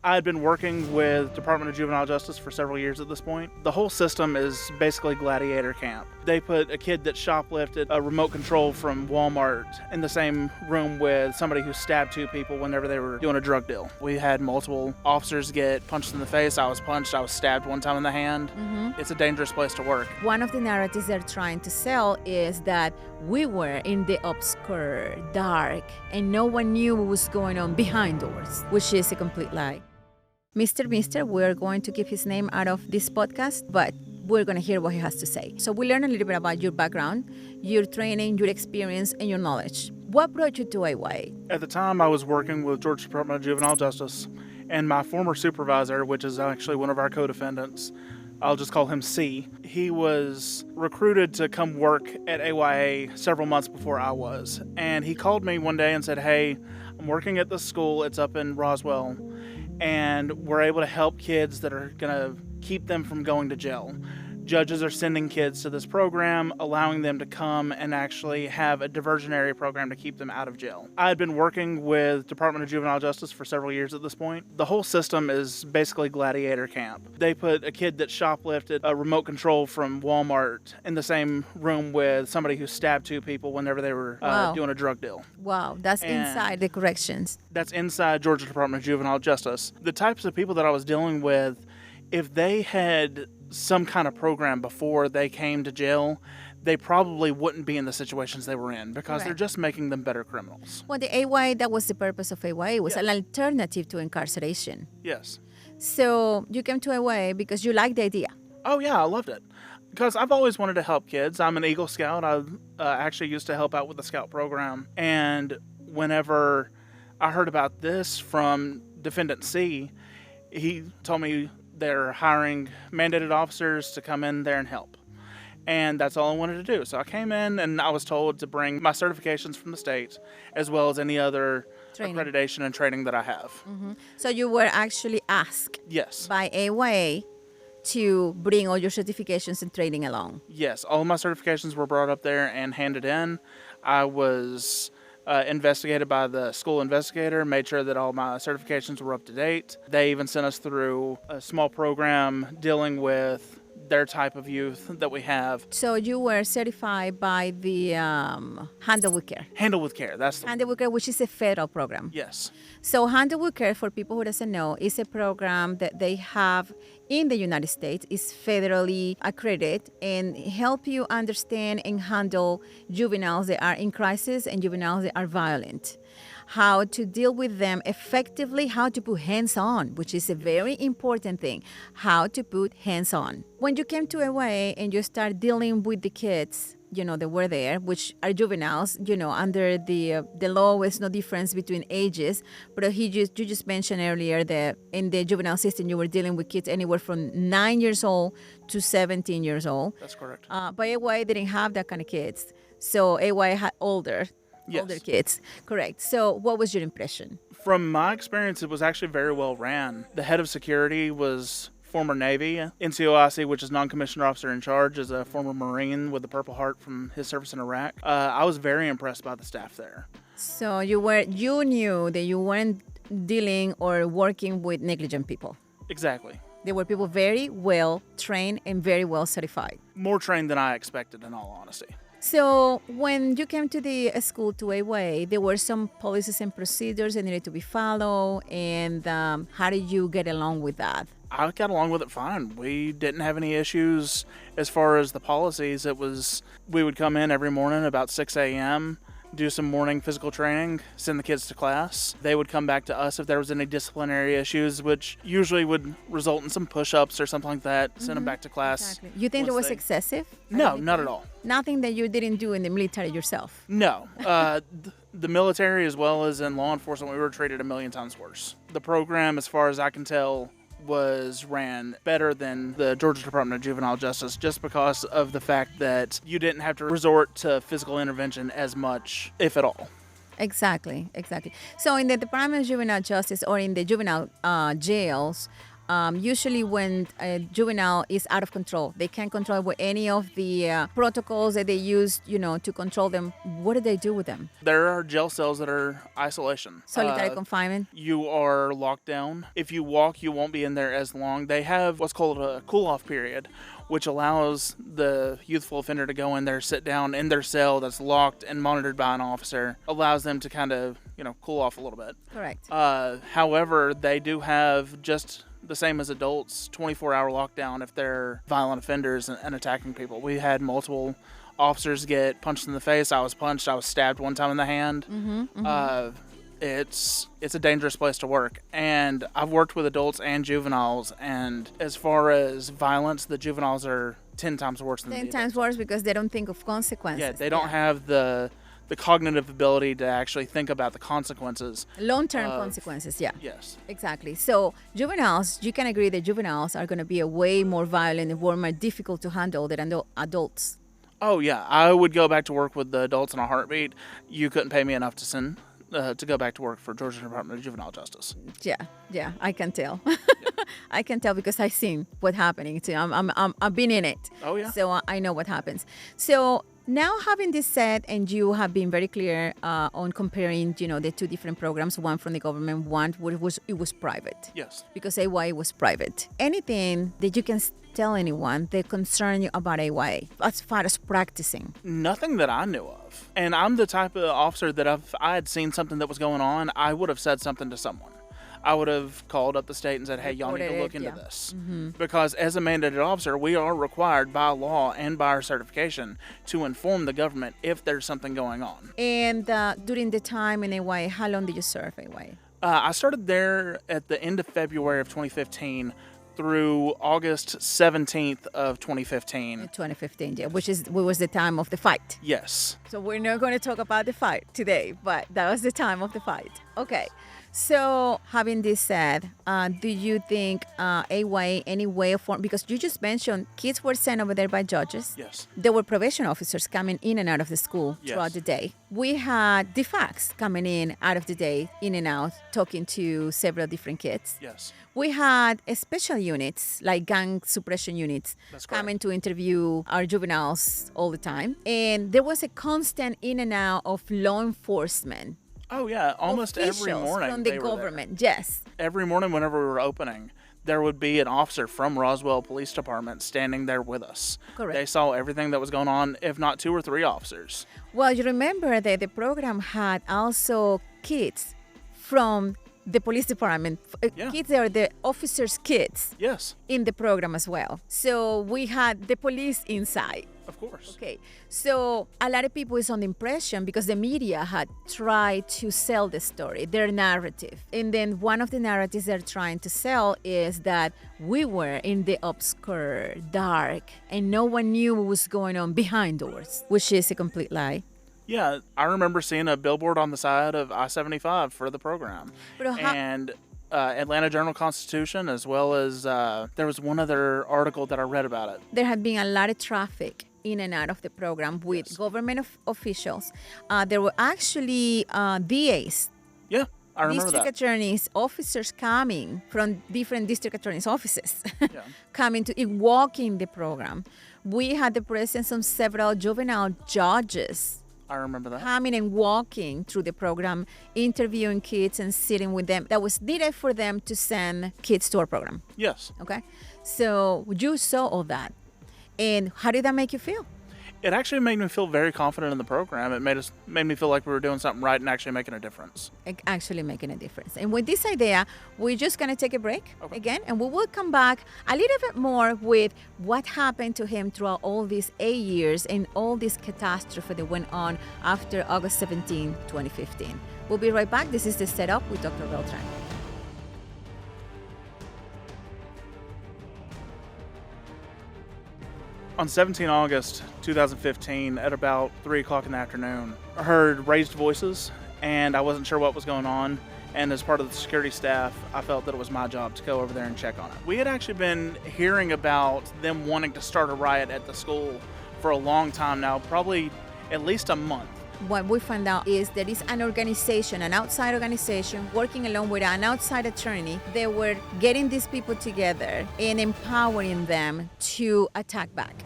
I had been working with Department of Juvenile Justice for several years at this point. The whole system is basically gladiator camp. They put a kid that shoplifted a remote control from Walmart in the same room with somebody who stabbed two people whenever they were doing a drug deal. We had multiple officers get punched in the face. I was punched. I was stabbed one time in the hand. It's a dangerous place to work. One of the narratives they're trying to sell is that we were in the obscure, dark, and no one knew what was going on behind doors, which is a complete lie. Mr. We're going to keep his name out of this podcast, but we're going to hear what he has to say. So we learned a little bit about your background, your training, your experience, and your knowledge. What brought you to AYA? At the time, I was working with Georgia Department of Juvenile Justice, and my former supervisor, which is actually one of our co-defendants, I'll just call him C. He was recruited to come work at AYA several months before I was. And he called me one day and said, "Hey, I'm working at this school. It's up in Roswell. And we're able to help kids that are going to keep them from going to jail. Judges are sending kids to this program, allowing them to come and actually have a diversionary program to keep them out of jail." I had been working with Department of Juvenile Justice for several years at this point. The whole system is basically gladiator camp. They put a kid that shoplifted a remote control from Walmart in the same room with somebody who stabbed two people whenever they were doing a drug deal. Wow, that's inside the corrections. That's inside Georgia Department of Juvenile Justice. The types of people that I was dealing with, if they had some kind of program before they came to jail, they probably wouldn't be in the situations they were in because they're just making them better criminals. Well, the AYA, that was the purpose of AYA, was an alternative to incarceration. Yes. So you came to AYA because you liked the idea. Oh, yeah, I loved it. Because I've always wanted to help kids. I'm an Eagle Scout. I actually used to help out with the Scout program. And whenever I heard about this from Defendant C, he told me they're hiring mandated officers to come in there and help. And that's all I wanted to do. So I came in and I was told to bring my certifications from the state as well as any other accreditation and training that I have. So you were actually asked by AYA to bring all your certifications and training along. Yes, all of my certifications were brought up there and handed in. I was investigated by the school investigator, made sure that all my certifications were up to date. They even sent us through a small program dealing with their type of youth that we have. So you were certified by the Handle with Care. Handle with Care, that's the Handle with Care, which is a federal program. Yes. So Handle with Care, for people who doesn't know, is a program that they have in the United States, is federally accredited and help you understand and handle juveniles that are in crisis and juveniles that are violent. How to deal with them effectively, how to put hands on, which is a very important thing, how to put hands on. When you came to AYA and you start dealing with the kids, that were there, which are juveniles, under the law, there's no difference between ages. But you just mentioned earlier that in the juvenile system, you were dealing with kids anywhere from 9 years old to 17 years old. That's correct. But AYA didn't have that kind of kids. So AYA had older kids. Correct. So what was your impression? From my experience, it was actually very well ran. The head of security was former Navy. NCOIC, which is non-commissioned officer in charge, is a former Marine with the Purple Heart from his service in Iraq. I was very impressed by the staff there. So you knew that you weren't dealing or working with negligent people. Exactly. They were people very well trained and very well certified. More trained than I expected, in all honesty. So when you came to the school to AYA, there were some policies and procedures that needed to be followed. And how did you get along with that? I got along with it fine. We didn't have any issues as far as the policies. We would come in every morning about 6 a.m., do some morning physical training, send the kids to class. They would come back to us if there was any disciplinary issues, which usually would result in some push-ups or something like that, send them back to class. Exactly. You think it was excessive? No, not at all. Nothing that you didn't do in the military yourself? No. The military as well as in law enforcement, we were treated a million times worse. The program, as far as I can tell, was ran better than the Georgia Department of Juvenile Justice just because of the fact that you didn't have to resort to physical intervention as much, if at all. Exactly. So in the Department of Juvenile Justice or in the juvenile jails, usually when a juvenile is out of control, they can't control with any of the protocols that they use, to control them. What do they do with them? There are jail cells that are isolation. Solitary confinement. You are locked down. If you walk, you won't be in there as long. They have what's called a cool-off period, which allows the youthful offender to go in there, sit down in their cell that's locked and monitored by an officer, allows them to kind of, cool off a little bit. Correct. However, they do have just the same as adults, 24-hour lockdown if they're violent offenders and attacking people. We had multiple officers get punched in the face. I was punched. I was stabbed one time in the hand. It's a dangerous place to work, and I've worked with adults and juveniles, and as far as violence, the juveniles are 10 times worse than the adults. 10 times worse because they don't think of consequences. Yeah, they don't have the cognitive ability to actually think about the consequences. Long-term consequences, yeah. Yes. Exactly. So juveniles, you can agree that juveniles are going to be a way more violent and more difficult to handle than adults. Oh, yeah. I would go back to work with the adults in a heartbeat. You couldn't pay me enough to send to go back to work for Georgia Department of Juvenile Justice. Yeah, I can tell. I can tell because I've seen what's happening too. I've been in it. Oh, yeah. So I know what happens. So now having this said, and you have been very clear on comparing, the two different programs, one from the government, one it was private. Yes. Because AYA was private. Anything that you can tell anyone that concern you about AYA as far as practicing? Nothing that I knew of. And I'm the type of officer that if I had seen something that was going on, I would have said something to someone. I would have called up the state and said, hey, y'all need to look into this. Because as a mandated officer, we are required by law and by our certification to inform the government if there's something going on. And during the time in AYA, how long did you serve AYA? I started there at the end of February of 2015 through August 17th of 2015. 2015, yeah, which was the time of the fight. Yes. So we're not going to talk about the fight today, but that was the time of the fight. Okay. So having this said, do you think AYA, any way of form, because you just mentioned kids were sent over there by judges. Yes. There were probation officers coming in and out of the school throughout the day. We had DFACs coming in out of the day, in and out, talking to several different kids. Yes. We had special units, like gang suppression units, coming to interview our juveniles all the time. And there was a constant in and out of law enforcement. Oh, yeah. Almost every morning. From the government, yes. Every morning whenever we were opening, there would be an officer from Roswell Police Department standing there with us. Correct. They saw everything that was going on, if not 2 or 3 officers. Well, you remember that the program had also kids from the police department. Kids are the officers' kids. Yes. In the program as well. So we had the police inside. Of course. Okay, so a lot of people is on the impression because the media had tried to sell the story, their narrative. And then one of the narratives they're trying to sell is that we were in the obscure, dark, and no one knew what was going on behind doors, which is a complete lie. Yeah, I remember seeing a billboard on the side of I-75 for the program. And Atlanta Journal-Constitution, as well as there was one other article that I read about it. There had been a lot of traffic in and out of the program with government officials. There were actually DAs. Yeah, I remember district that. attorneys, officers coming from different district attorneys' offices, coming to walking the program. We had the presence of several juvenile judges. I remember that. Coming and walking through the program, interviewing kids and sitting with them. That was needed for them to send kids to our program. Yes. Okay. So you saw all that. And how did that make you feel? It actually made me feel very confident in the program. It made me feel like we were doing something right and actually making a difference. Actually making a difference. And with this idea, we're just going to take a break again, and we will come back a little bit more with what happened to him throughout all these 8 years and all this catastrophe that went on after August 17, 2015. We'll be right back. This is The Setup with Dr. Beltran. On 17 August 2015, at about 3 o'clock in the afternoon, I heard raised voices, and I wasn't sure what was going on. And as part of the security staff, I felt that it was my job to go over there and check on it. We had actually been hearing about them wanting to start a riot at the school for a long time now, probably at least a month. what we found out is there is an organization, an outside organization, working along with an outside attorney. They were getting these people together and empowering them to attack back.